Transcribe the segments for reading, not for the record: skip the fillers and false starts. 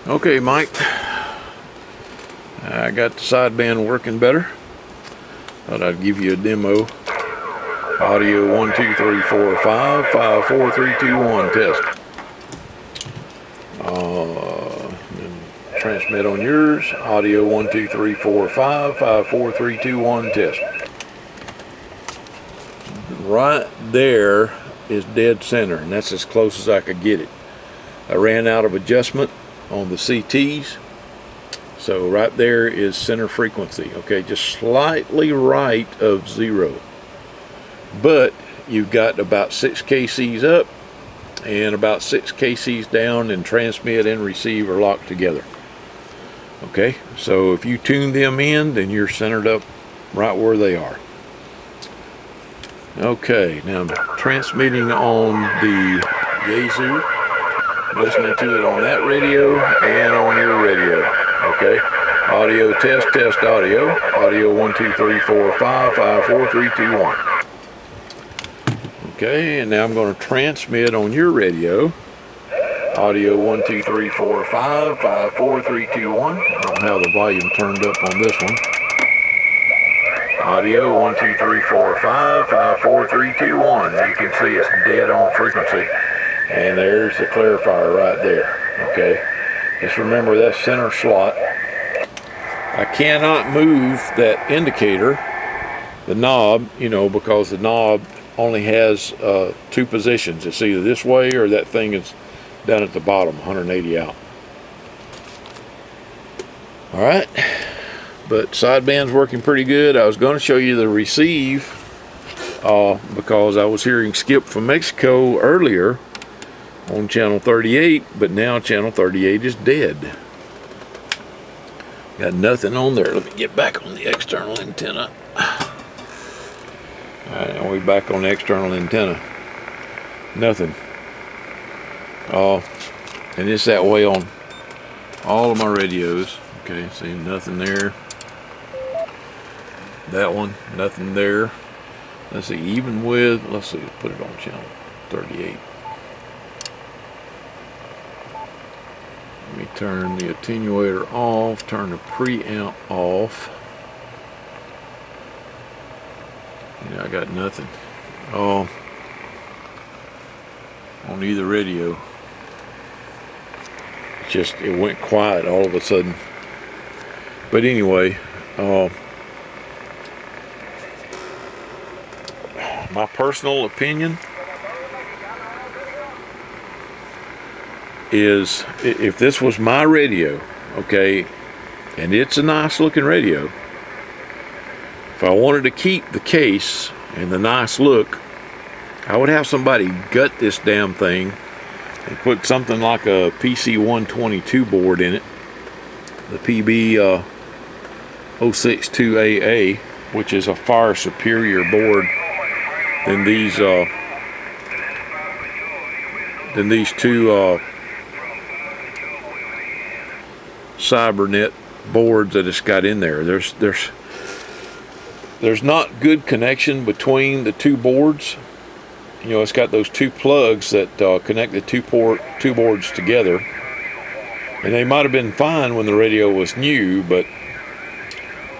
Okay, Mike, I got the sideband working better. Thought I'd give you a demo. Audio 1, 2, 3, 4, 5, 5, 4, 3, 2, 1 test. And transmit on yours. Audio 1, 2, 3, 4, 5, 5, 4, 3, 2, 1 test. Right there is dead center, and that's as close as I could get it. I ran out of adjustment on the CTs, so right there is center frequency. Okay, just slightly right of 0, but you've got about 6 kcs up and about 6 kcs down, and transmit and receive are locked together. Okay, so if you tune them in, then you're centered up right where they are. Okay, now I'm transmitting on the GESu, listening to it on that radio and on your radio. Okay, audio test, test audio. Audio 1, 2, 3, 4, 5, 5, 4, 3, 2, 1. Okay, and now I'm going to transmit on your radio. Audio 1, 2, 3, 4, 5, 5, 4, 3, 2, 1. I don't have the volume turned up on this one. Audio 1, 2, 3, 4, 5, 5, 4, 3, 2, 1. You can see it's dead on frequency. And there's the clarifier right there. Okay, just remember that center slot. I cannot move that indicator, the knob, because the knob only has 2 positions. It's either this way or that thing is down at the bottom, 180 out. All right, but sideband's working pretty good. I was going to show you the receive because I was hearing Skip from Mexico earlier on channel 38, but now channel 38 is dead. Got nothing on there. Let me get back on the external antenna. Alright, now we're back on the external antenna. Nothing. And it's that way on all of my radios. Okay, see, nothing there. That one, nothing there. Let's see, even with, let's see, put it on channel 38. Let me turn the attenuator off, turn the preamp off. Yeah, I got nothing. On either radio. It went quiet all of a sudden. But anyway, my personal opinion is, if this was my radio, okay, and it's a nice looking radio, if I wanted to keep the case and the nice look, I would have somebody gut this damn thing and put something like a PC122 board in it, the PB 062AA, which is a far superior board than these two Cybernet boards that it's got in there. There's not good connection between the two boards. It's got those 2 plugs that connect the two boards together, and they might have been fine when the radio was new, but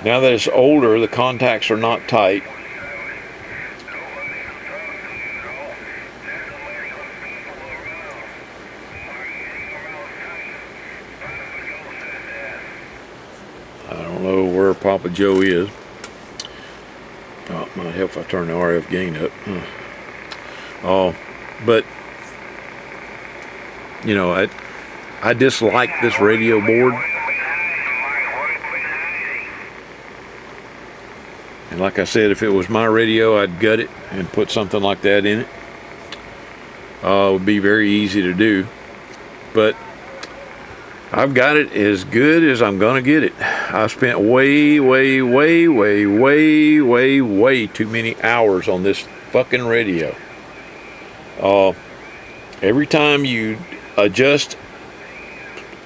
now that it's older, the contacts are not tight. I don't know where Papa Joe is. Oh, it might help if I turn the RF gain up. But I dislike this radio board, and like I said, if it was my radio, I'd gut it and put something like that in it. It would be very easy to do, but I've got it as good as I'm gonna get it. I spent way too many hours on this fucking radio. Every time you adjust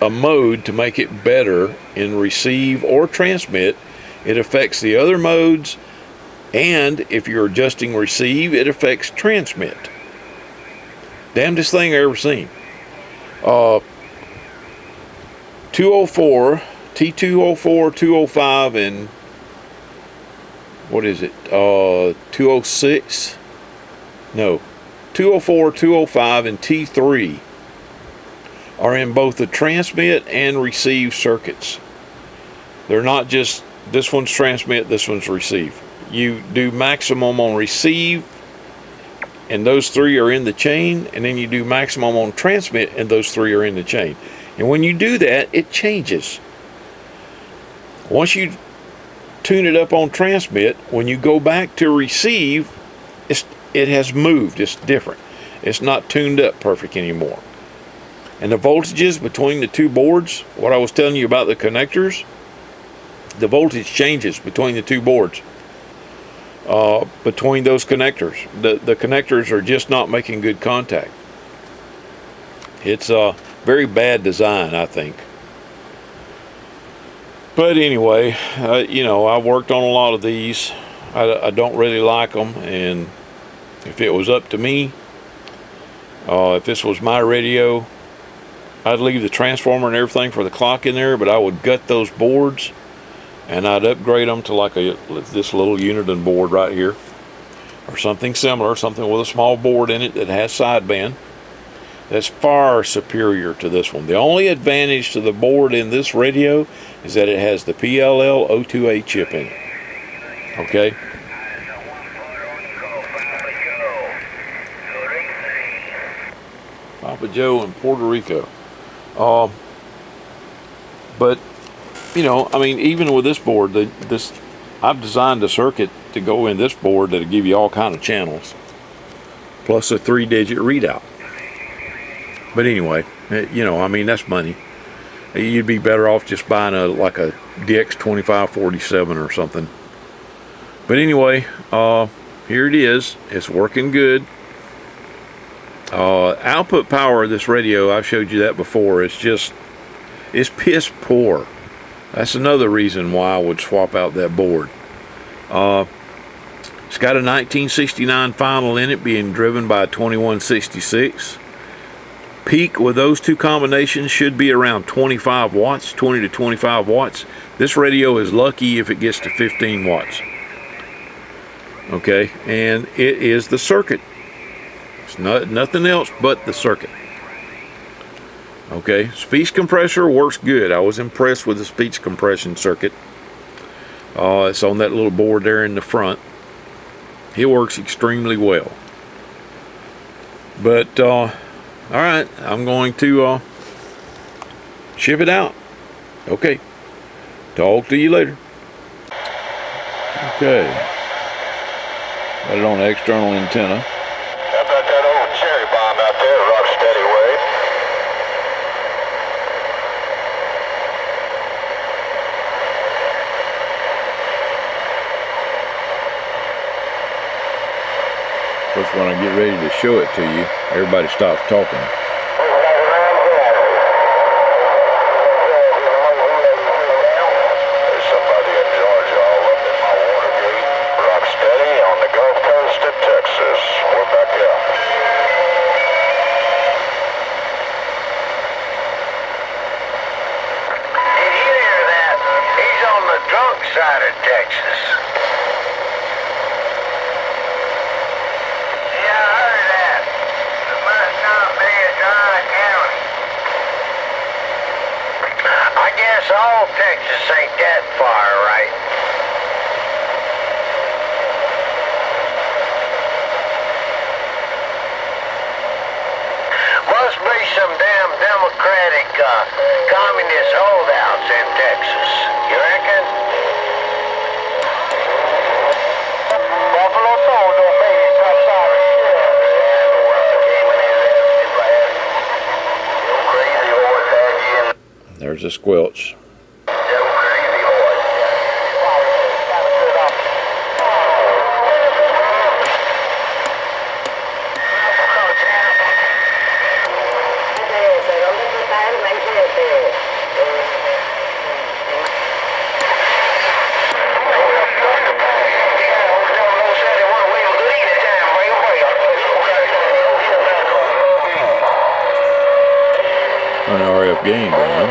a mode to make it better in receive or transmit, it affects the other modes, and if you're adjusting receive, it affects transmit. Damnedest thing I ever seen. 204, T204, 205, and what is it? 206? No, 204, 205, and T3 are in both the transmit and receive circuits. They're not just this one's transmit, this one's receive. You do maximum on receive, and those three are in the chain, and then you do maximum on transmit, and those three are in the chain. And when you do that, it changes. Once you tune it up on transmit, when you go back to receive, it has moved. It's different. It's not tuned up perfect anymore. And the voltages between the two boards, what I was telling you about the connectors, the voltage changes between the two boards. Between those connectors. The connectors are just not making good contact. It's a very bad design, I think. But anyway, you know, I've worked on a lot of these. I don't really like them, and if it was up to me, if this was my radio, I'd leave the transformer and everything for the clock in there, but I would gut those boards and I'd upgrade them to like this little Uniden board right here, or something similar, something with a small board in it that has sideband. That's far superior to this one. The only advantage to the board in this radio is that it has the PLL O2A chip in it. Okay? Papa Joe in Puerto Rico. But you know, I mean, even with this board, I've designed a circuit to go in this board that'll give you all kind of channels, plus a 3-digit readout. But anyway, you know, I mean, that's money. You'd be better off just buying like a DX2547 or something. But anyway, here it is. It's working good. Output power of this radio, I've showed you that before. It's piss poor. That's another reason why I would swap out that board. It's got a 1969 final in it, being driven by a 2166. Peak with those two combinations should be around 25 watts, 20 to 25 watts. This radio is lucky if it gets to 15 watts. Okay, and it is the circuit. It's nothing else but the circuit. Okay, speech compressor works good. I was impressed with the speech compression circuit. It's on that little board there in the front. It works extremely well. But, alright, I'm going to ship it out. Okay, talk to you later. Okay, got it on the external antenna. How about that old cherry bomb out there, rock steady way? Of course, when I get ready to show it to you, everybody stops talking. There's somebody in Georgia all up in my water gate. Rock steady on the Gulf Coast of Texas. We're back out. Did you hear that? He's on the drunk side of Texas. I guess all Texas ain't that far, right? Must be some damn Democratic communist holdouts in Texas. You reckon? Buffalo Soul don't make it tough sorry. Crazy horse had you in. There's a squelch. An RF gain down.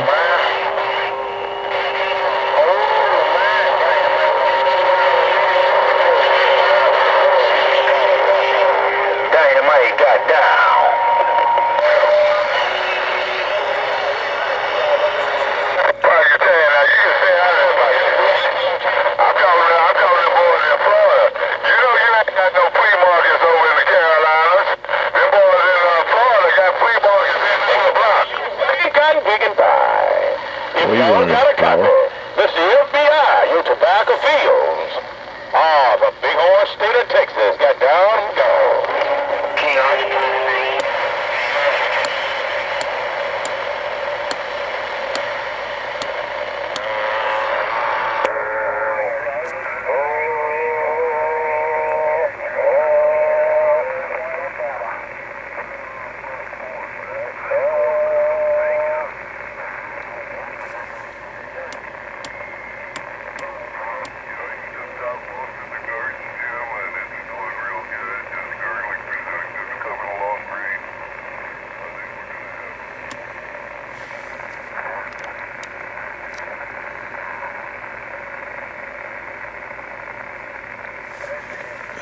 power. Mr. FBI, your tobacco fields. Ah, the big old state of Texas got down and gone.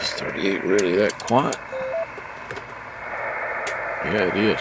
Is 38 really that quiet? Yeah, it is.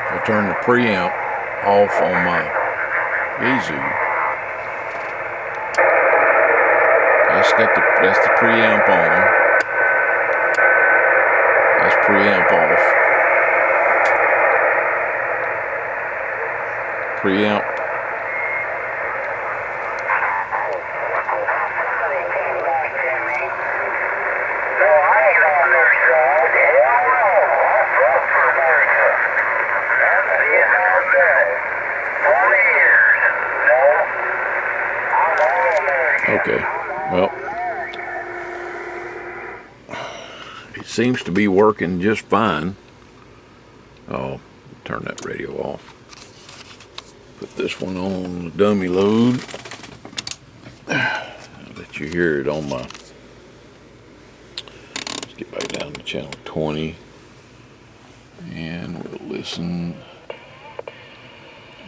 I turn the preamp off on my GESU. That's the preamp on. That's preamp off. Preamp. Okay, well, it seems to be working just fine. Oh, turn that radio off. Put this one on the dummy load. I'll let you hear it on my, let's get back down to channel 20. And we'll listen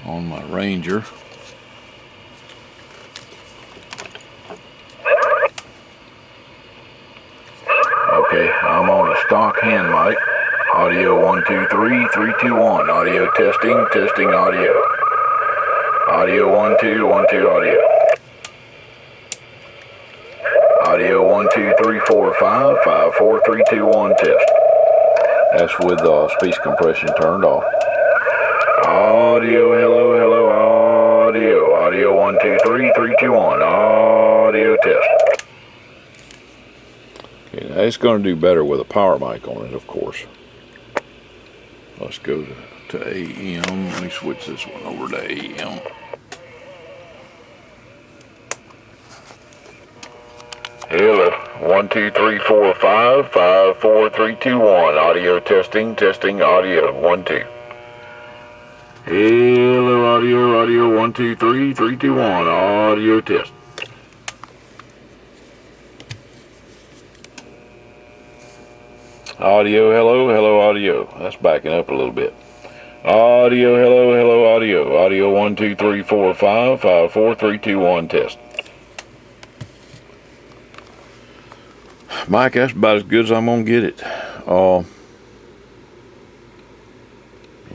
on my Ranger. Okay, I'm on a stock hand mic. Audio 1 2 3 3 2 1. Audio testing audio. Audio 1 2 1 2 audio. Audio 1 2 3 4 5 5 4 3 2 1 test. That's with speech compression turned off. Audio, hello, audio. Audio 1 2 3 3 2 1. Audio test. Okay, now it's going to do better with a power mic on it, of course. Let's go to AM. Let me switch this one over to AM. Hello, 1 2 3 4 5 5 4 3 2 1. Audio testing audio 1 2. Hello, audio 1 2 3 3 2 1. Audio test. Audio, hello, audio. That's backing up a little bit. Audio, hello, audio. Audio 1 2 3 4 5 5 4 3 2 1 test. Mike, that's about as good as I'm gonna get it.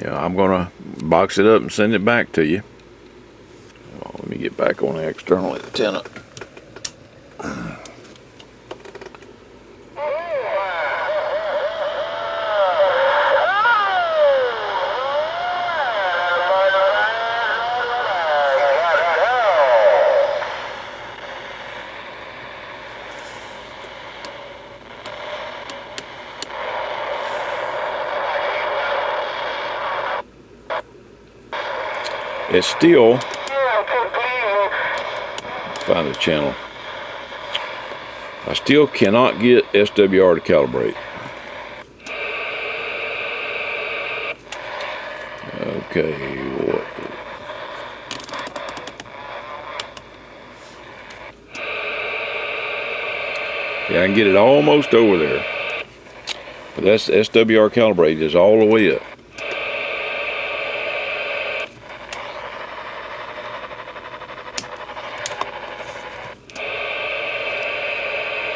Yeah, I'm gonna box it up and send it back to you. Let me get back on the external antenna. it's still, find the channel, I still cannot get SWR to calibrate. Okay, what? Yeah, I can get it almost over there, but that's SWR calibrated is all the way up.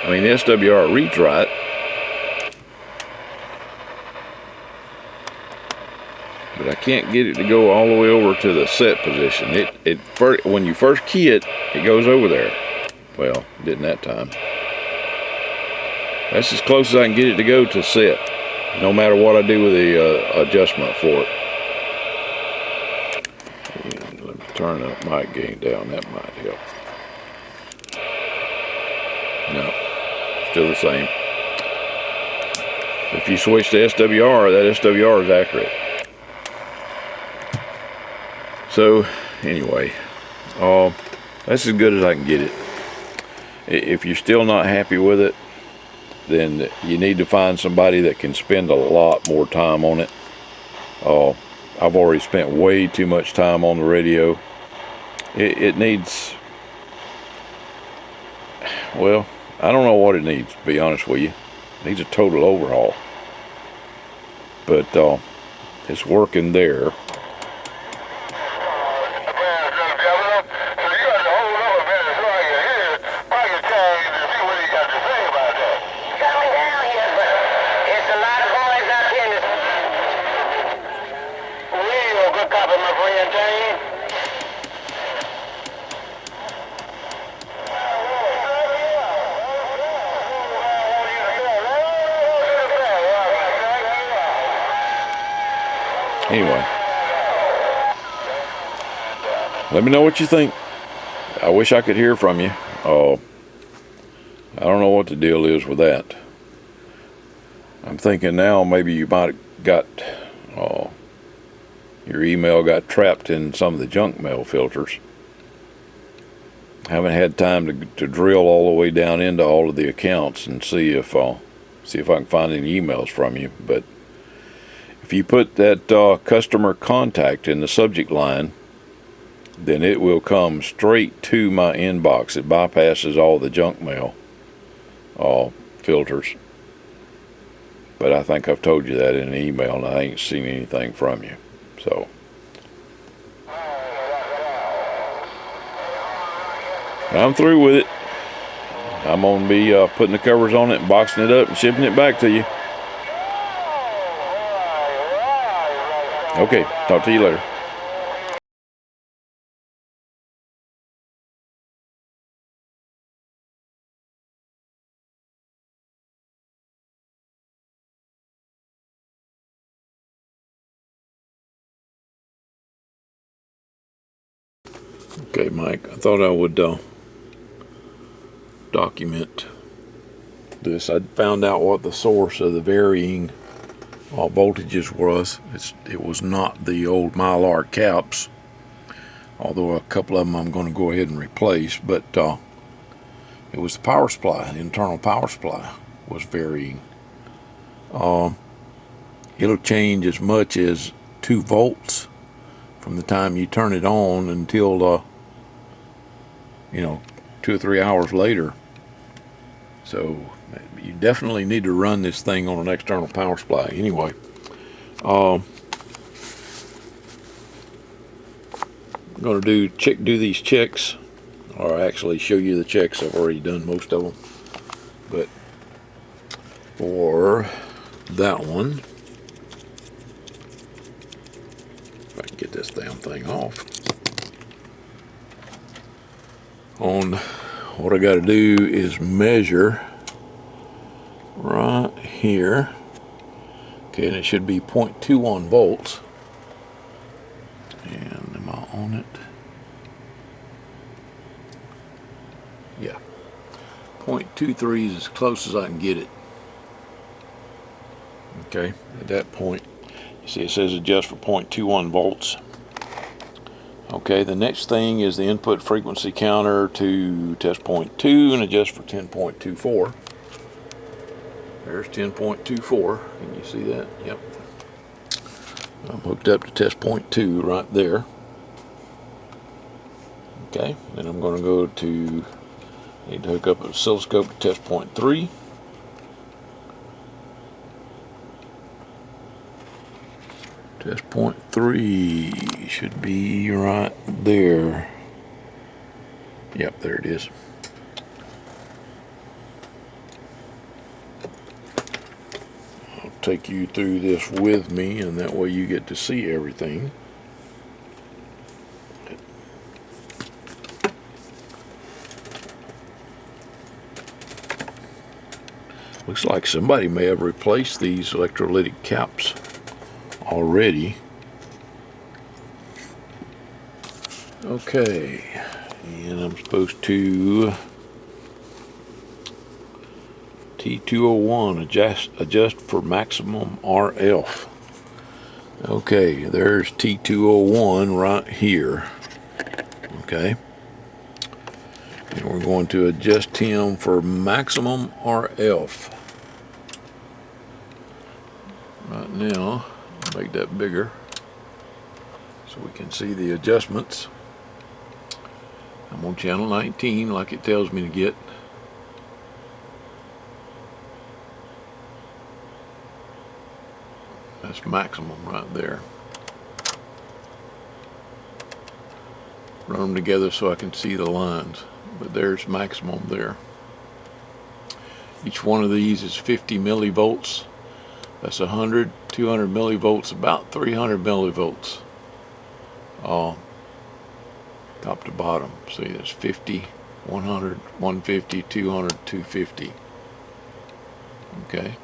I mean, the SWR reads right, but I can't get it to go all the way over to the set position. When you first key it, it goes over there. Well, it didn't that time. That's as close as I can get it to go to set, no matter what I do with the adjustment for it. And let me turn that mic gain down, that might help. No, still the same. If you switch to SWR, that SWR is accurate. So, anyway, that's as good as I can get it. If you're still not happy with it, then you need to find somebody that can spend a lot more time on it. I've already spent way too much time on the radio. It needs, well, I don't know what it needs, to be honest with you. It needs a total overhaul. But it's working there. Anyway, let me know what you think. I wish I could hear from you. I don't know what the deal is with that. I'm thinking now maybe you might have got, your email got trapped in some of the junk mail filters. Haven't had time to drill all the way down into all of the accounts and see if I can find any emails from you. But if you put that customer contact in the subject line, then it will come straight to my inbox. It bypasses all the junk mail filters. But I think I've told you that in an email, and I ain't seen anything from you. So I'm through with it. I'm going to be putting the covers on it and boxing it up and shipping it back to you. Okay, talk to you later. Okay, Mike, I thought I would document this. I found out what the source of the varying voltages was. It was not the old Mylar caps, although a couple of them I'm going to go ahead and replace, but it was the power supply. The internal power supply was varying. It'll change as much as 2 volts from the time you turn it on until 2 or 3 hours later. So you definitely need to run this thing on an external power supply. Anyway, I'm going to do these checks, or actually show you the checks. I've already done most of them, but for that one, if I can get this damn thing off, what I got to do is measure right here. Okay, and it should be 0.21 volts. And am I on it? Yeah. 0.23 is as close as I can get it. Okay, at that point, you see it says adjust for 0.21 volts. Okay, the next thing is the input frequency counter to test point 2 and adjust for 10.24. There's 10.24. Can you see that? Yep. I'm hooked up to test point 2 right there. Okay, then I'm going to go to, need to hook up an oscilloscope to test point 3. Test point 3 should be right there. Yep, there it is. I'll take you through this with me, and that way you get to see everything. Looks like somebody may have replaced these electrolytic caps already. Okay, and I'm supposed to T201 adjust for maximum RF. Okay, there's T201 right here. Okay, and we're going to adjust him for maximum RF. Right now, I'll make that bigger so we can see the adjustments. I'm on channel 19 like it tells me to get. That's maximum right there. Run them together so I can see the lines, but there's maximum there. Each one of these is 50 millivolts. That's 100, 200 millivolts, about 300 millivolts. Top to bottom. See, there's 50, 100, 150, 200, 250. Okay.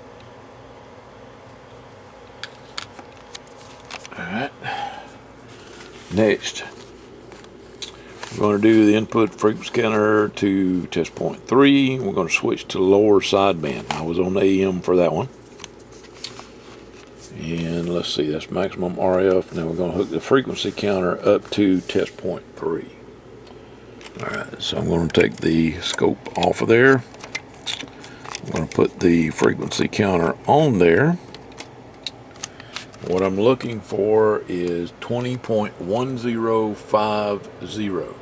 Alright. Next, we're going to do the input frequency counter to test point 3. We're going to switch to lower sideband. I was on AM for that one. And let's see, that's maximum RF. Now we're going to hook the frequency counter up to test point 3. Alright, so I'm going to take the scope off of there. I'm going to put the frequency counter on there. What I'm looking for is 20.1050.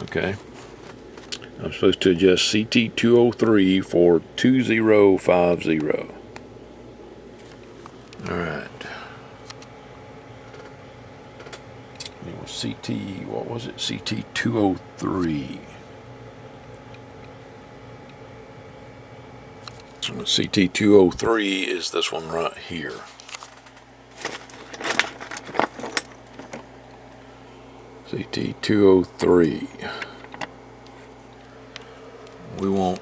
Okay. I'm supposed to adjust CT203 for 2050. Alright. It was CT, what was it? CT203. CT203 is this one right here. CT203. We want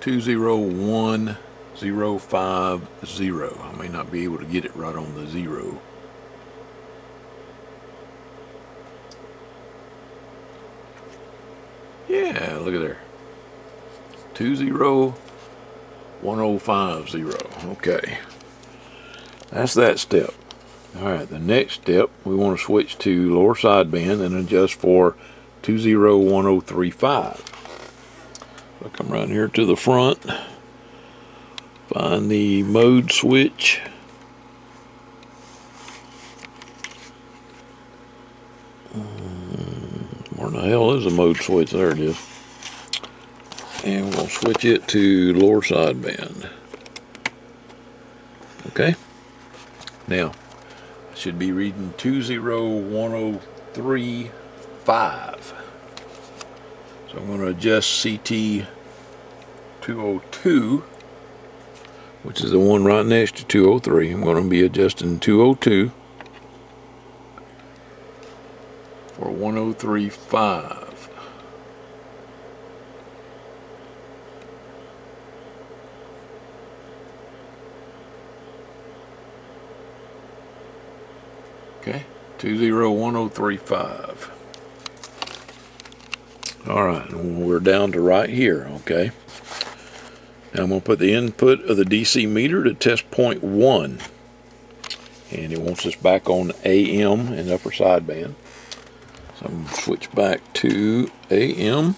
201050. I may not be able to get it right on the 0. Yeah, look at there. 201050. Okay. That's that step. Alright, the next step, we want to switch to lower sideband and adjust for 201035. So come right here to the front. Find the mode switch. Where the hell is the mode switch? There it is. And we're going to switch it to lower sideband. Okay. Now, I should be reading 201035. So I'm going to adjust CT202, which is the one right next to 203. I'm going to be adjusting 202 for 1035. Okay, 201035. Alright, we're down to right here, okay? Now I'm going to put the input of the DC meter to test point 1. And it wants us back on AM and upper sideband. So I'm going to switch back to AM.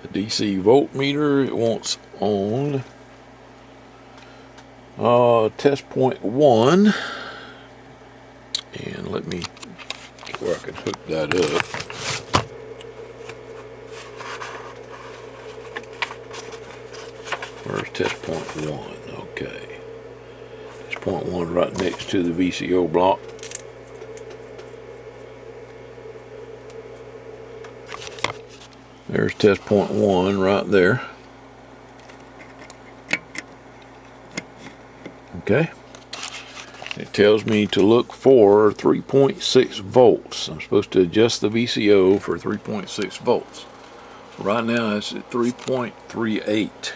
The DC voltmeter, it wants on test point 1. And let me get where I can hook that up. Where's test point 1? Okay. Test point 1 right next to the VCO block. There's test point 1 right there. Okay. It tells me to look for 3.6 volts. I'm supposed to adjust the VCO for 3.6 volts. Right now it's at 3.38.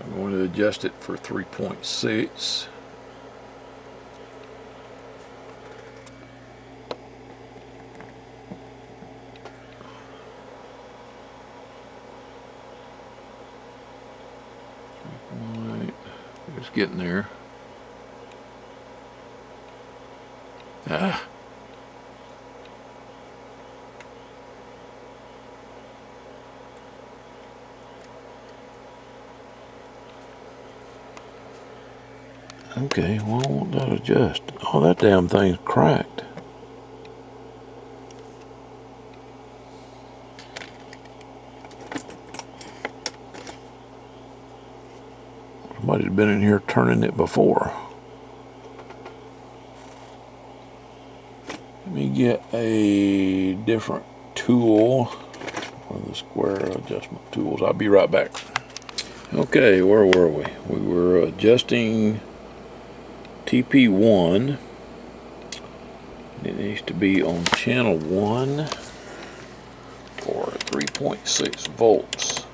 I'm going to adjust it for 3.6. It's getting there. Okay, well, won't that adjust? Oh, that damn thing's cracked. Somebody's been in here turning it before. Let me get a different tool for the square adjustment tools. I'll be right back. Okay, where were we? We were adjusting TP1. It needs to be on channel 1 for 3.6 volts.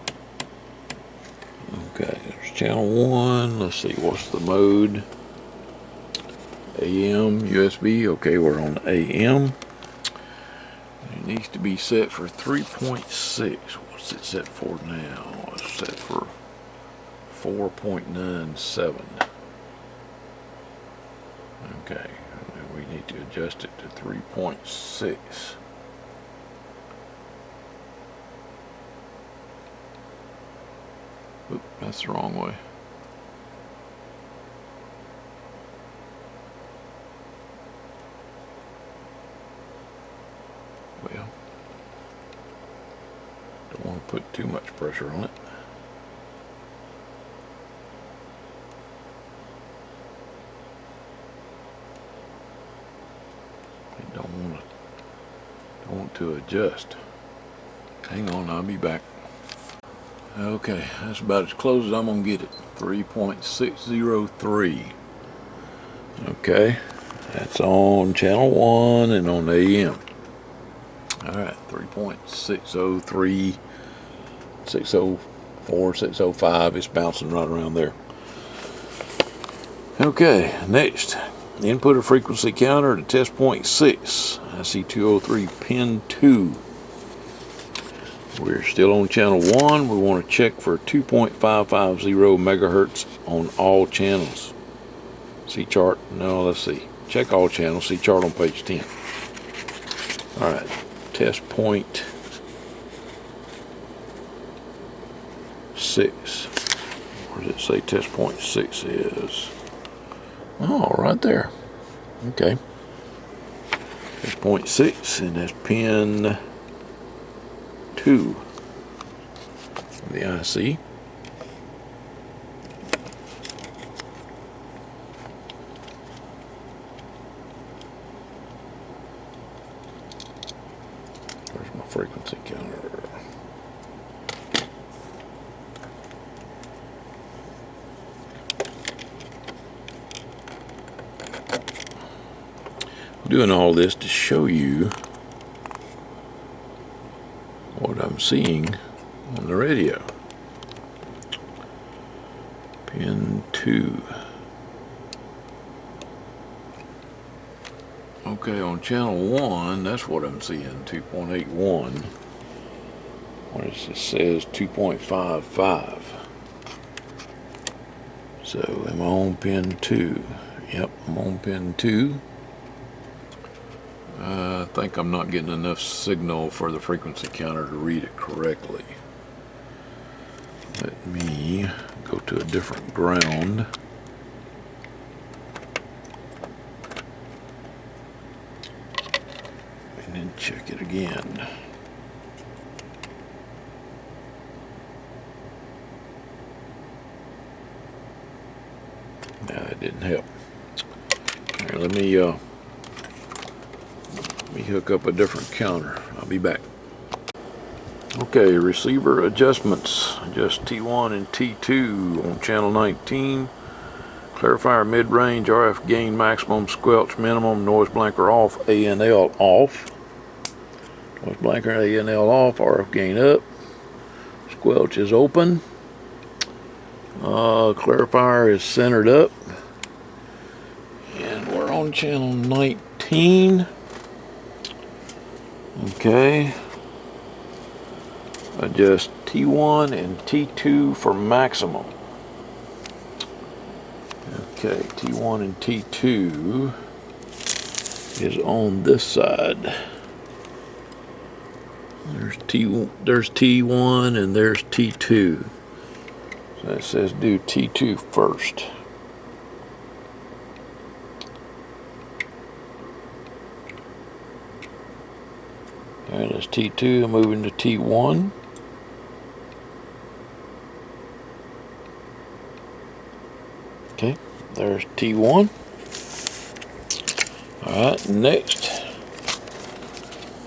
Okay, there's channel 1. Let's see, what's the mode? AM, USB. Okay, we're on AM. It needs to be set for 3.6. What's it set for now? It's set for 4.97. Okay, we need to adjust it to 3.6. Oop, that's the wrong way. Well, don't want to put too much pressure on it. I don't want to adjust. Hang on, I'll be back. Okay, that's about as close as I'm gonna get it. 3.603. Okay, that's on channel 1 and on AM. Alright, 3.603, 604, 605, it's bouncing right around there. Okay, next, input a frequency counter to test point 6. IC203 pin 2. We're still on channel 1. We want to check for 2.550 megahertz on all channels. See chart? No, let's see. Check all channels. See chart on page 10. Alright, test point 6. Where does it say test point 6 is? Oh, right there. Okay. Test point 6, and that's pin 2 of the IC. Where's my frequency counter? I'm doing all this to show you what I'm seeing on the radio. Pin 2. Okay, on channel 1, that's what I'm seeing, 2.81. What it says 2.55. So am I on pin 2? Yep, I'm on pin 2. I think I'm not getting enough signal for the frequency counter to read it correctly. Let me go to a different ground. And then check it again. No, that didn't help. All right, let me hook up a different counter. I'll be back. Okay, receiver adjustments. Adjust T1 and T2 on channel 19. Clarifier mid-range, RF gain maximum, squelch minimum, noise blanker off, A&L off. Noise blanker, A&L off, RF gain up. Squelch is open. Clarifier is centered up. And we're on channel 19. Okay. Adjust T1 and T2 for maximum. Okay, T1 and T2 is on this side. There's T1 and there's T2. So that says do T2 first. Alright, that's T2, I'm moving to T1. Okay, there's T1. Alright, next,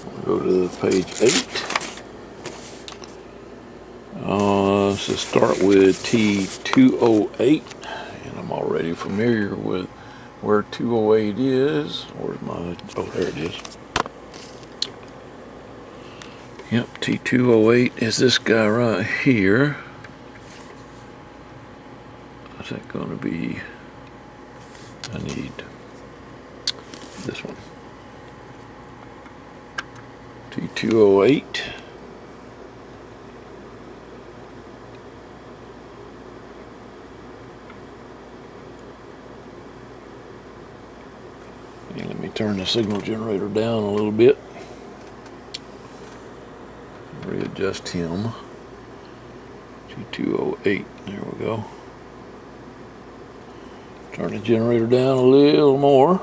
we'll go to page 8. Let's just start with T208, and I'm already familiar with where 208 is. Where's my, oh, there it is. Yep, T208 is this guy right here. Is that going to be, I need this one. T208. And let me turn the signal generator down a little bit. Readjust him. T208, there we go. Turn the generator down a little more.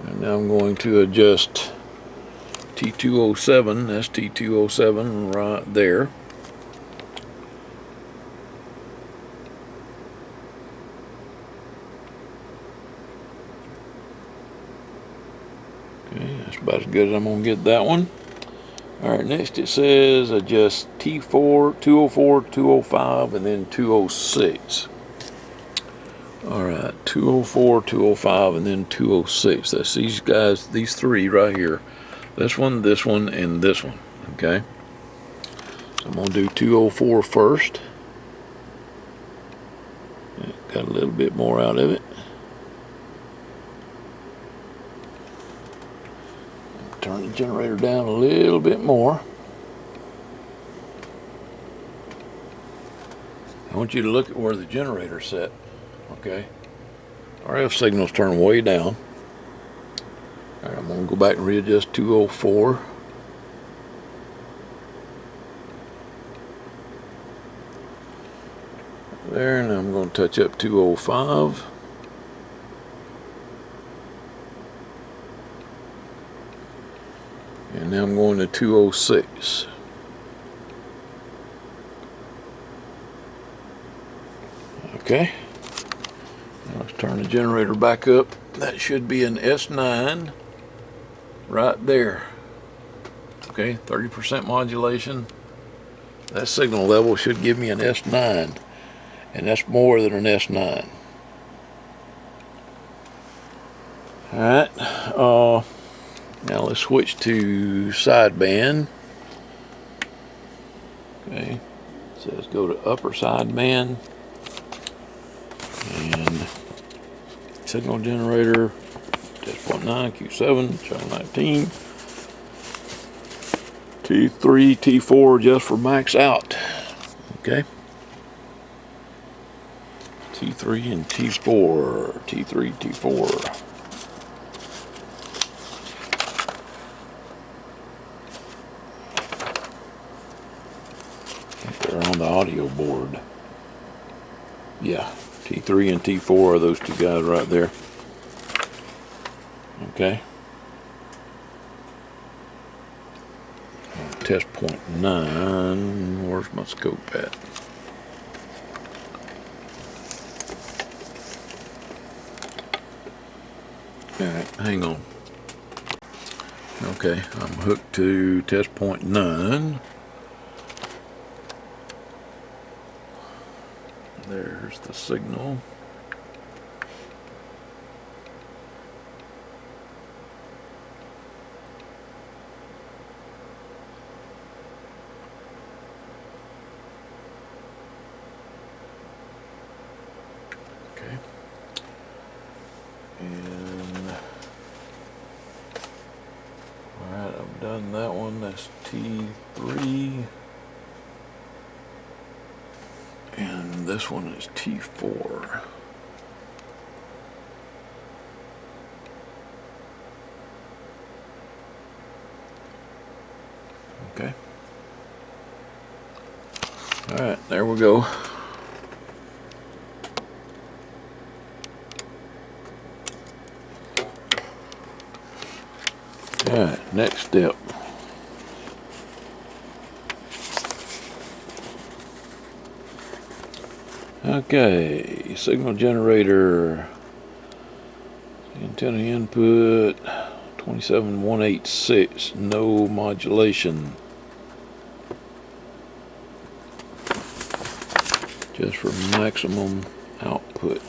And now I'm going to adjust T207, that's T207 right there. Okay, that's about as good as I'm going to get that one. Alright, next it says adjust T4, 204, 205, and then 206. Alright, 204, 205, and then 206. That's these guys, these three right here. This one, and this one. Okay? So I'm going to do 204 first. Got a little bit more out of it. Turn the generator down a little bit more. I want you to look at where the generator's set. Okay. RF signal's turned way down. Alright, I'm going to go back and readjust 204. There, and I'm going to touch up 205. And now I'm going to 206. Okay. Now let's turn the generator back up. That should be an S9 right there. Okay, 30% modulation. That signal level should give me an S9. And that's more than an S9. Alright. Now let's switch to sideband. Okay, it says go to upper sideband, and signal generator test 0.9 Q7 channel 19 T3 T4 just for max out. Okay, T3 and T4. T3, T4. They're on the audio board. Yeah, T3 and T4 are those two guys right there. Okay. Test point 9. Where's my scope at? Alright, hang on. Okay, I'm hooked to test point 9. There's the signal. Okay. And alright, I've done that one. That's T3. And this one is T4. Okay. All right, there we go. All right, next step. Okay, signal generator, antenna input, 27186, no modulation. Just for maximum output.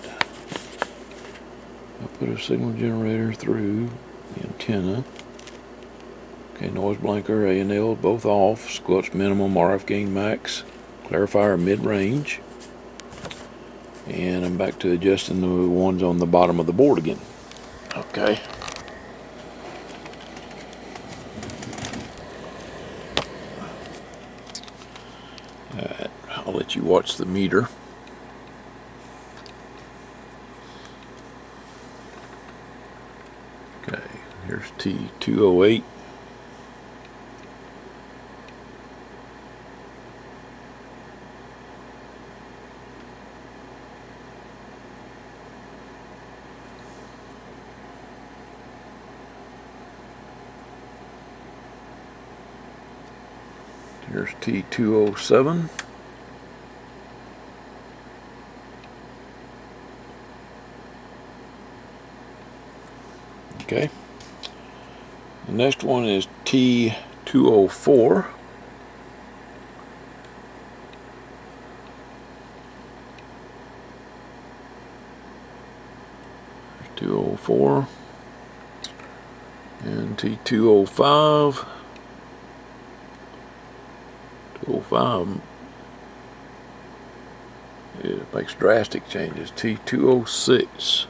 I put a signal generator through the antenna. Okay, noise blanker, A and L both off, squelch minimum, RF gain max, clarifier mid-range. And I'm back to adjusting the ones on the bottom of the board again. Okay. Alright, I'll let you watch the meter. Okay, here's T208. Here's T207. Okay. The next one is T204. T204 and T205. 205, it makes drastic changes. T206.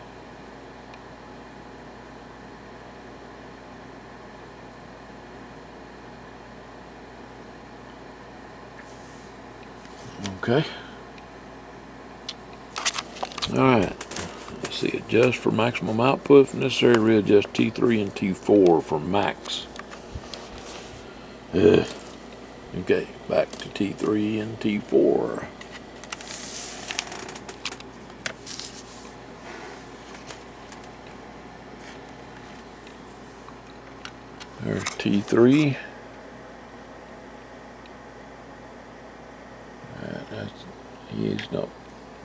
Okay. Alright. Let's see. Adjust for maximum output. If necessary, readjust T3 and T4 for max. Okay, back to T3 and T4. There's T3. He's not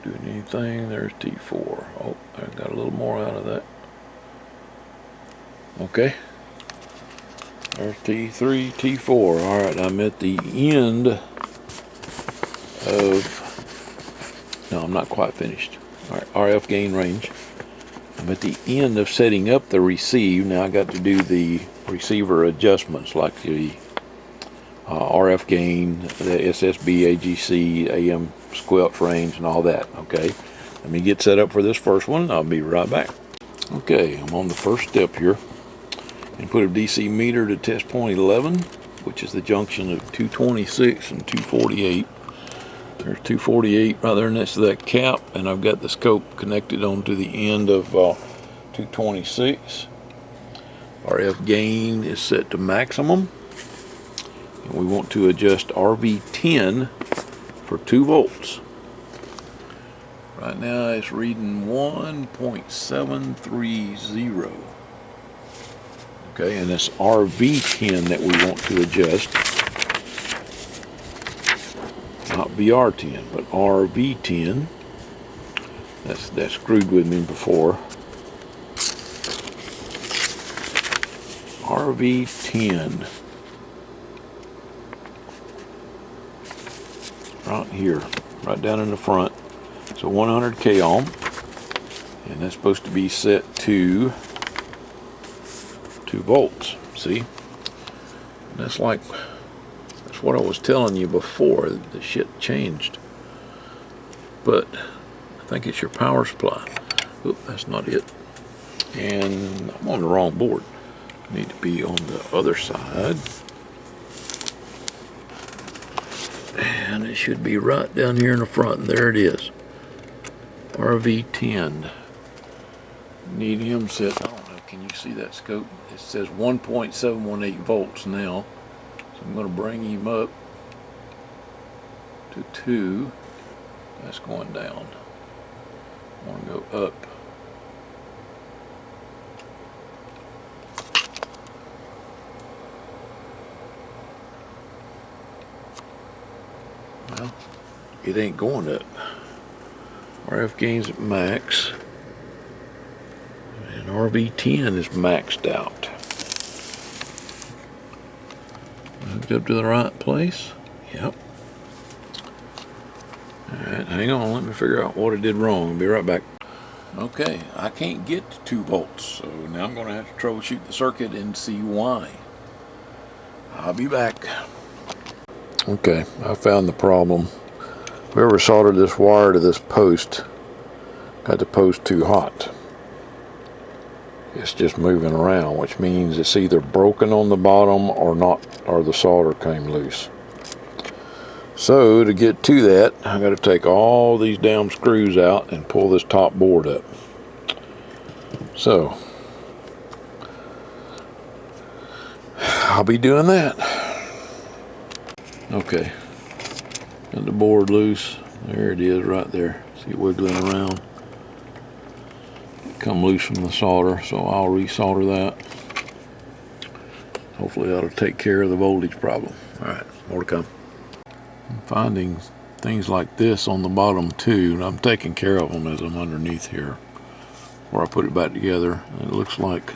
doing anything. There's T4. Oh, I got a little more out of that. Okay. There's T3, T4. All right, I'm at the end of, no, I'm not quite finished. All right, RF gain range. I'm at the end of setting up the receive. Now I got to do the receiver adjustments like the RF gain, the SSB, AGC, AM squelch range, and all that. Okay, let me get set up for this first one. I'll be right back. Okay, I'm on the first step here. And put a DC meter to test point 11, which is the junction of 226 and 248. There's 248 right there next to that cap, and I've got the scope connected onto the end of 226. RF gain is set to maximum, and we want to adjust RV10 for 2 volts. Right now it's reading 1.730. Okay, and it's RV10 that we want to adjust. Not VR10, but RV10. That screwed with me before. RV10. Right here, right down in the front. So 100 k ohm, and that's supposed to be set to 2 volts. See? That's what I was telling you before. The shit changed. But I think it's your power supply. Oop, that's not it. And I'm on the wrong board. I need to be on the other side. And it should be right down here in the front. And there it is. RV10. Need him set. I don't know. Can you see that scope? It says 1.718 volts now. So I'm going to bring him up to 2. That's going down. I want to go up. Well, it ain't going up. RF gain's at max. And RV10 is maxed out. Hooked up to the right place. Yep. Alright, hang on, let me figure out what I did wrong. I'll be right back. Okay, I can't get to 2 volts, so now I'm going to have to troubleshoot the circuit and see why. I'll be back. Okay, I found the problem. Whoever soldered this wire to this post got the post too hot. It's just moving around, which means it's either broken on the bottom or not, or the solder came loose. So to get to that, I got to take all these damn screws out and pull this top board up. So I'll be doing that. Okay, got the board loose. There it is right there. See it wiggling around. Come loose from the solder, so I'll resolder that. Hopefully that'll take care of the voltage problem. Alright, more to come. I'm finding things like this on the bottom too, and I'm taking care of them as I'm underneath here. Where I put it back together, it looks like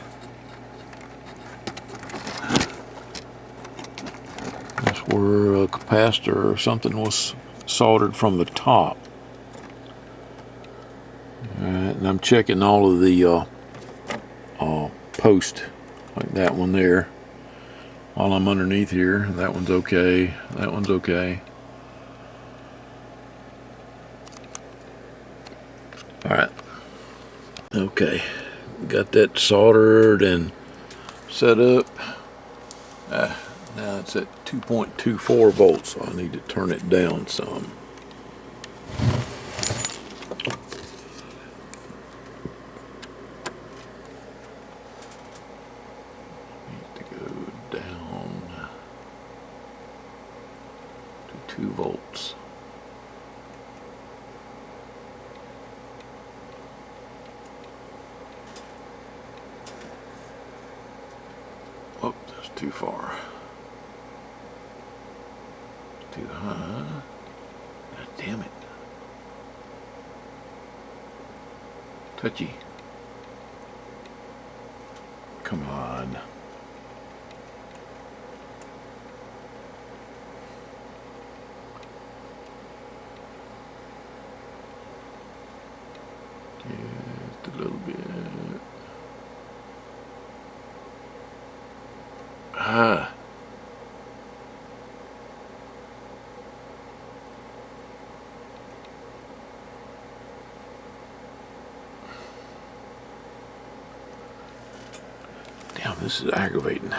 that's where a capacitor or something was soldered from the top. Alright, and I'm checking all of the posts, like that one there, while I'm underneath here. That one's okay, that one's okay. Alright, okay, got that soldered and set up. Now it's at 2.24 volts, so I need to turn it down some. Need to go down to 2 volts. Oh, that's too far. Too high. God damn it. Touchy. Come on. Just a little bit. Ah. Damn, this is aggravating.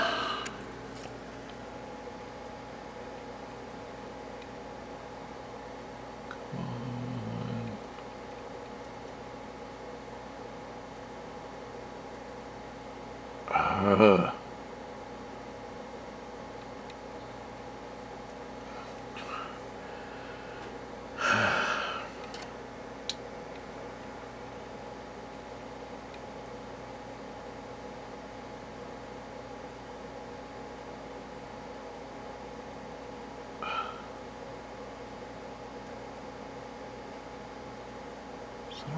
Son of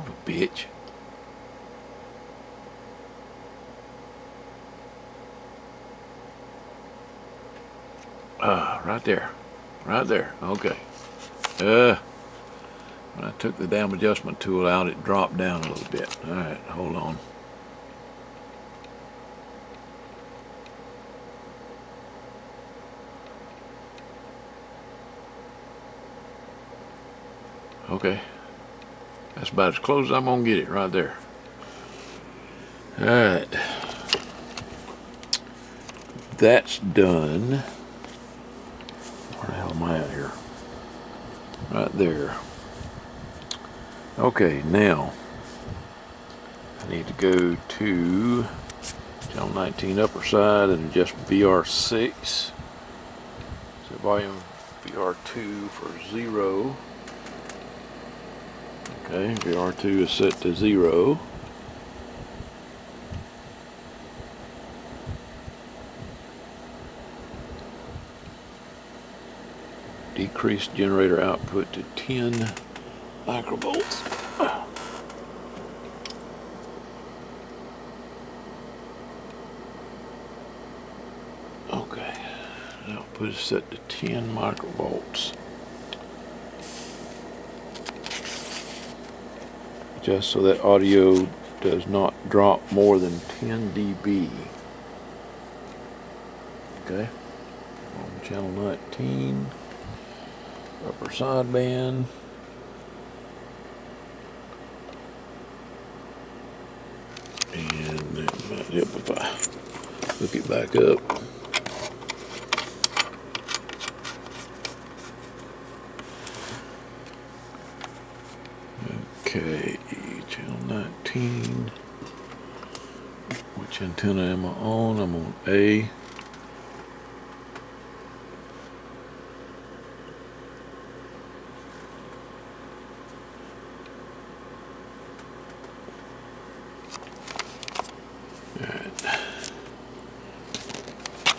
a bitch. Right there. Right there. Okay. When I took the damn adjustment tool out, it dropped down a little bit. Alright, hold on. Okay. That's about as close as I'm gonna get it right there. Alright. That's done. Where the hell am I at here? Right there. Okay, now I need to go to channel 19 upper side and adjust VR6. So volume VR2 for 0. Okay, VR2 is set to 0. Decrease generator output to 10 microvolts. Okay, output is set to 10 microvolts. Just so that audio does not drop more than 10 dB. Okay, on channel 19, upper sideband. And that might help if I hook it back up. Okay, channel 19. Which antenna am I on? I'm on A.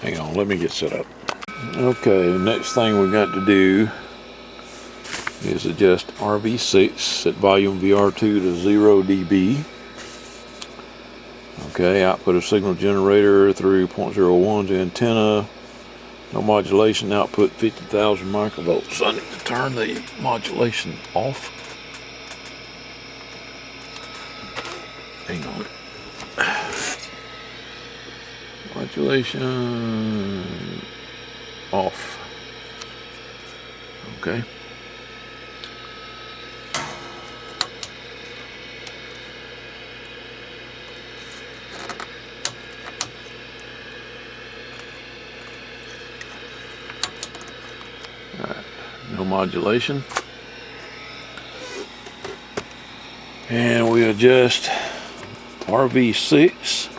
Hang on, let me get set up. Okay, the next thing we got to do is adjust RV6, set volume VR2 to 0 dB. Okay, output of signal generator through 0.01 to antenna. No modulation, output 50,000 microvolts. I need to turn the modulation off. Hang on. Modulation off. Okay. All right. No modulation. And we adjust RV6.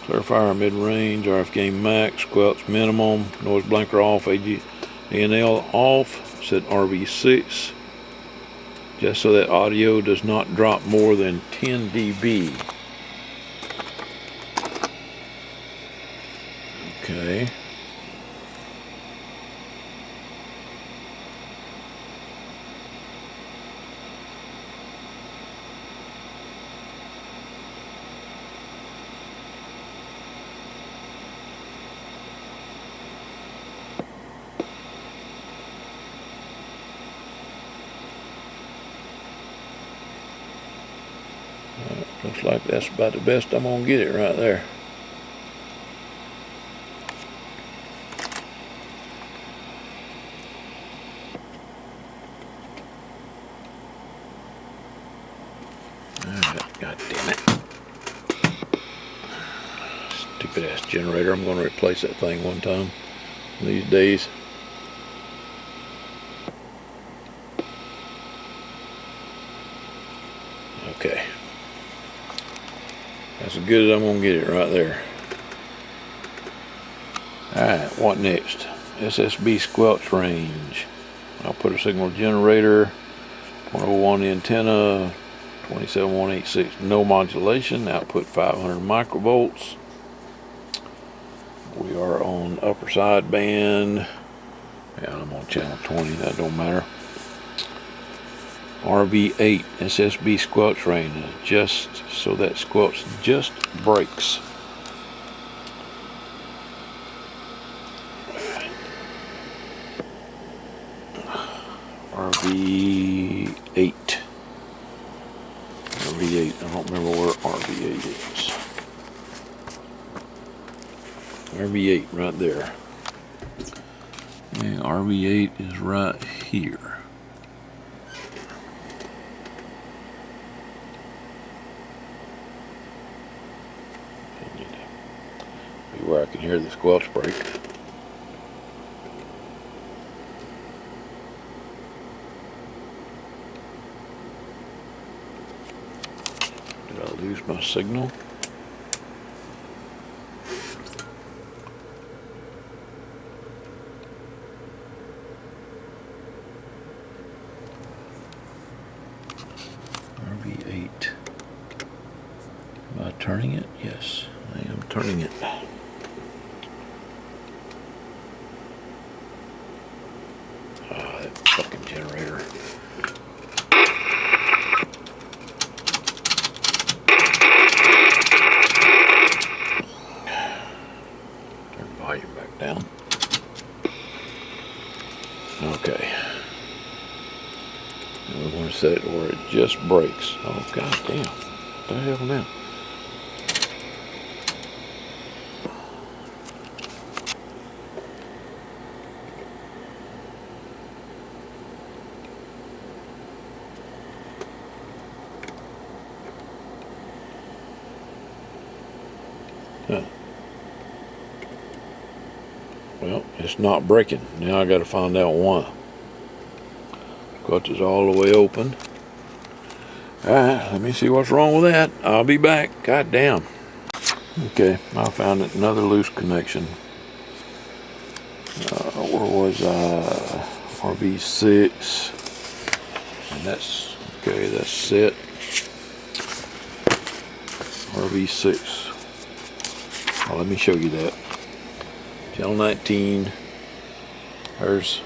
Clarifier mid-range, RF gain max, squelch minimum, noise blanker off, ANL off, set RV6, just so that audio does not drop more than 10 dB. Okay. Looks like that's about the best I'm gonna get it right there. Alright, god damn it. Stupid ass generator. I'm gonna replace that thing one time these days. Okay. That's as good as I'm gonna get it right there. Alright, what next? SSB squelch range. I'll put a signal generator, 101 antenna, 27186, no modulation, output 500 microvolts. We are on upper side band. Yeah, I'm on channel 20, that don't matter. RV8 SSB squelch range is just so that squelch just breaks. RV8. RV8, I don't remember where RV8 is. RV8 right there. Yeah, RV8 is right here. Be where I can hear the squelch break. Did I lose my signal? RV8. Am I turning it? Yes, I am turning it. Oh, that fucking generator. Turn the volume back down. Okay. Now we want to set it where it just breaks. Oh, god damn. What the hell now? Huh. Well, it's not breaking. Now I got to find out why. Clutch is all the way open. Alright, let me see what's wrong with that. I'll be back. God damn. Okay, I found another loose connection. Where was I? RV6. And that's, okay, that's set. RV6. Oh, let me show you that. Channel 19. There's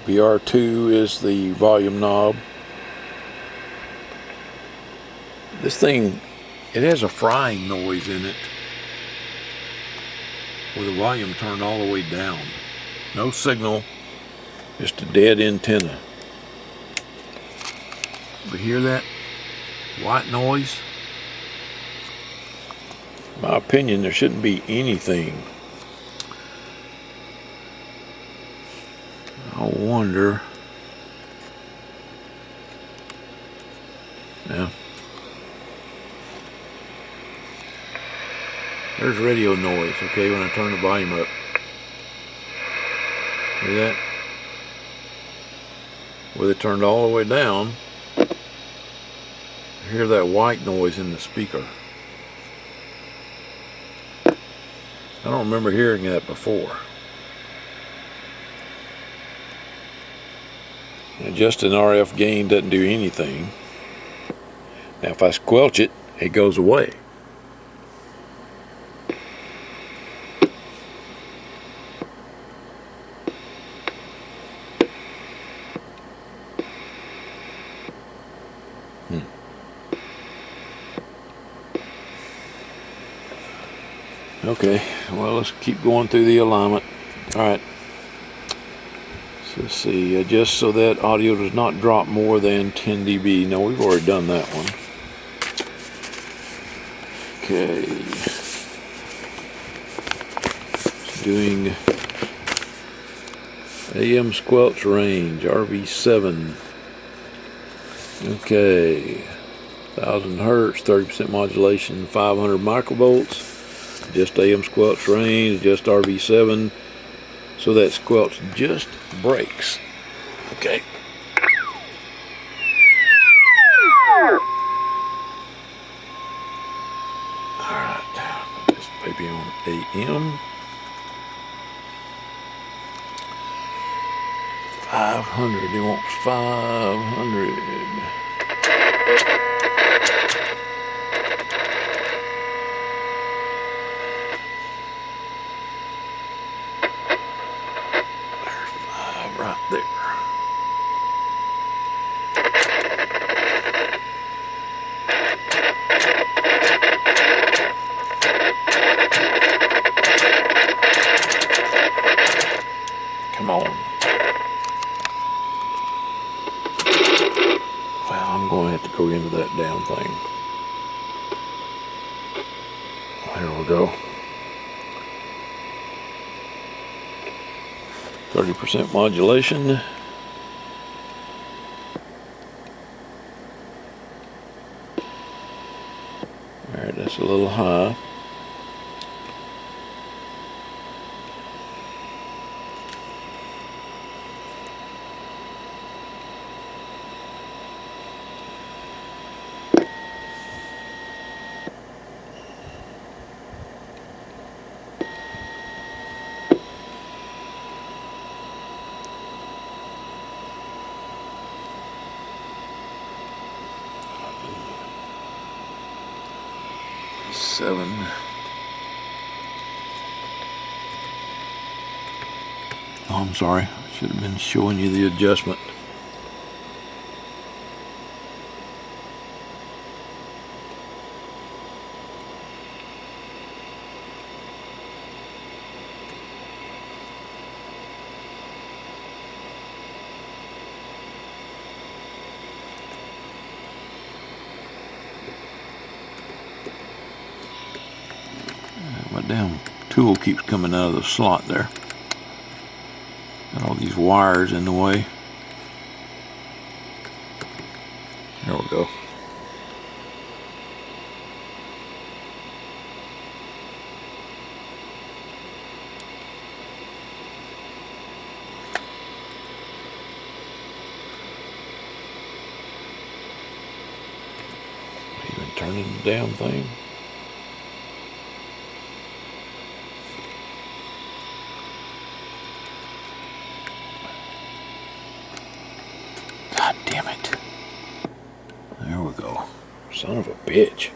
VR2 is the volume knob. This thing, it has a frying noise in it with the volume turned all the way down. No signal, just a dead antenna. You hear that white noise? In my opinion, there shouldn't be anything. I wonder. Yeah. There's radio noise, okay, when I turn the volume up. Hear that? With it turned all the way down, I hear that white noise in the speaker. I don't remember hearing that before. And just an RF gain doesn't do anything. Now if I squelch it, it goes away. Okay, well, let's keep going through the alignment. Alright, so let's see, just so that audio does not drop more than 10 dB. No, we've already done that one. Okay, it's doing AM squelch range, RV7. Okay, 1000 hertz, 30% modulation, 500 microvolts. Just AM squelch range, just RV7, so that squelch just breaks. Okay. AM. 500, he wants 500. There's 5 right there. Come on. Well, I'm going to have to go into that damn thing. There we go. 30% modulation. Alright, that's a little high. Seven. Oh, I'm sorry. I should have been showing you the adjustment. My damn tool keeps coming out of the slot there. Got all these wires in the way. There we go. Even turning the damn thing. God damn it. There we go. Son of a bitch.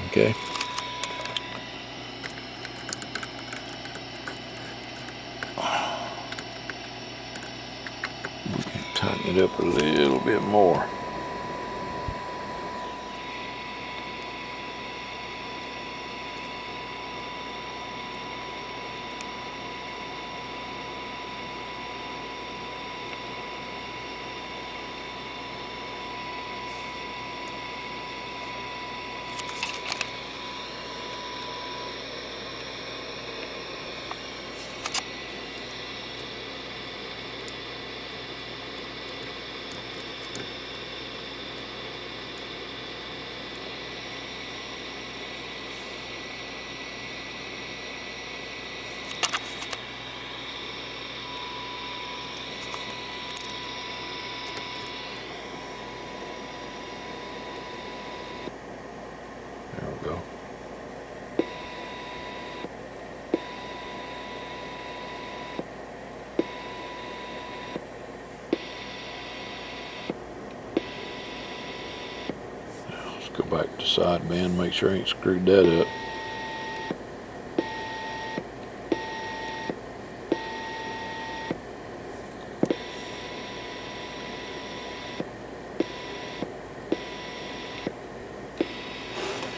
Okay. We can tighten it up a little bit more. There we go. Now let's go back to sideband, make sure I ain't screwed that up.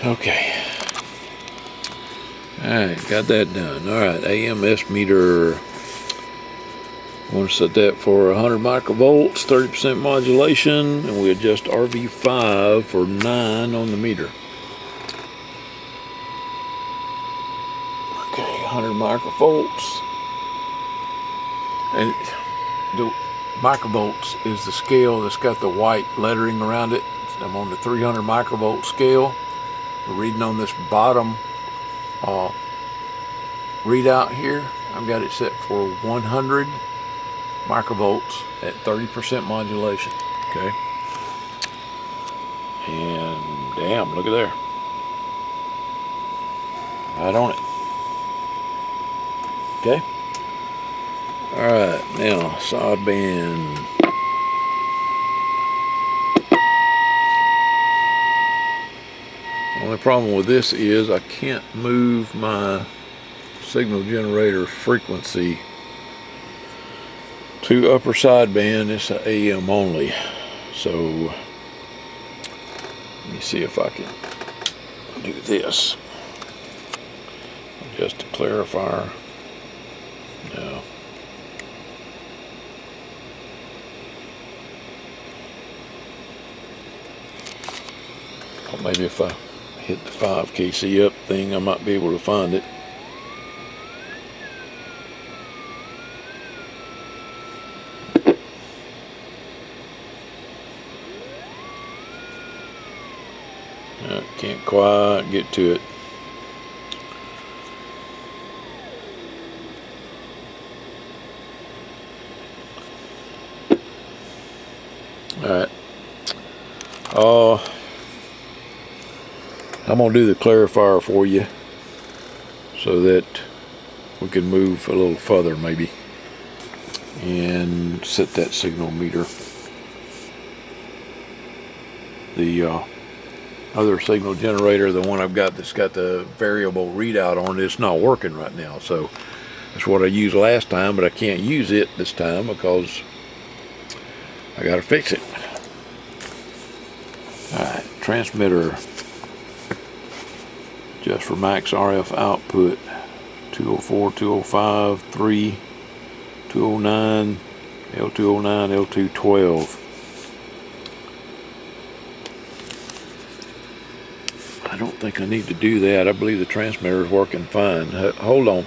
Okay. Alright, got that done. Alright, AMS meter. I want to set that for 100 microvolts, 30% modulation, and we adjust RV5 for 9 on the meter. Okay, 100 microvolts. And microvolts is the scale that's got the white lettering around it. I'm on the 300 microvolt scale. We're reading on this bottom readout here. I've got it set for 100 microvolts at 30% modulation. Okay. And damn, look at there. Right on it. Okay. Alright, now sideband. The only problem with this is I can't move my signal generator frequency to upper sideband. It's an AM only. So let me see if I can do this. Just a clarifier. No. Or maybe if I hit the 5 kc up thing, I might be able to find it. Can't quite get to it. Alright. I'm going to do the clarifier for you so that we can move a little further maybe and set that signal meter. The other signal generator, the one I've got that's got the variable readout on it, it's not working right now. So that's what I used last time, but I can't use it this time because I got to fix it. Alright, transmitter. Just for max RF output. 204, 205, 3, 209, L209, L212. I don't think I need to do that. I believe the transmitter is working fine. Hold on.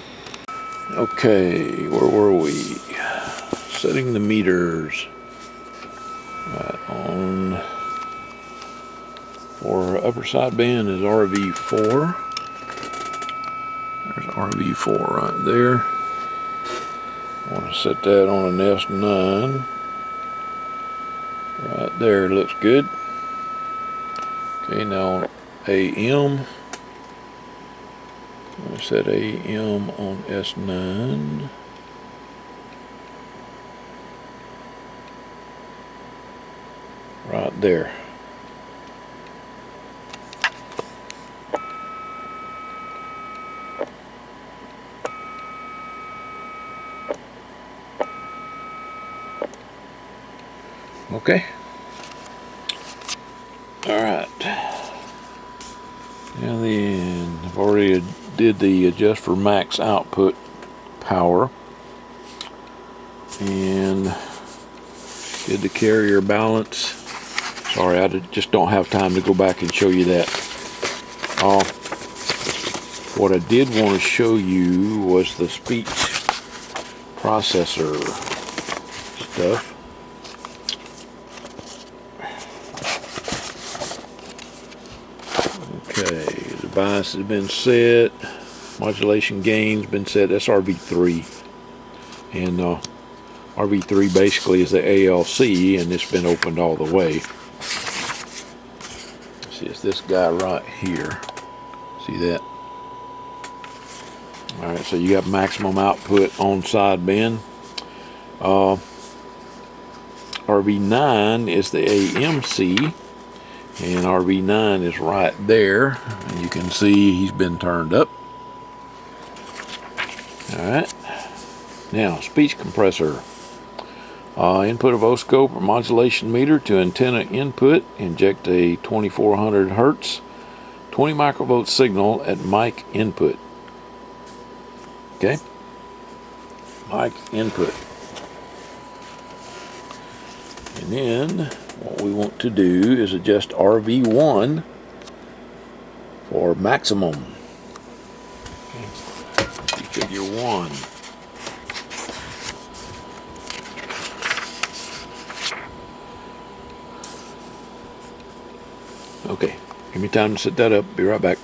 Okay, where were we? Setting the meters. Right, on for upper sideband is RV4. There's RV4 right there. I want to set that on an S9. Right there, looks good. Okay, now AM. I set AM on S9. Right there. Okay. All right. And then I've already did the adjust for max output power and did the carrier balance. Sorry, I just don't have time to go back and show you that. What I did want to show you was the speech processor stuff. Okay, the bias has been set, modulation gain's been set. That's RV3, and RV3 basically is the ALC, and it's been opened all the way. See, it's this guy right here. See that? All right, so you got maximum output on sideband. RV9 is the AMC. And RV9 is right there, and you can see he's been turned up. Alright, now speech compressor. Input of oscilloscope or modulation meter to antenna input. Inject a 2400 Hertz 20 microvolt signal at mic input. Okay, mic input. And then what we want to do is adjust RV1 for maximum. Okay. Figure 1. Okay, give me time to set that up. Be right back.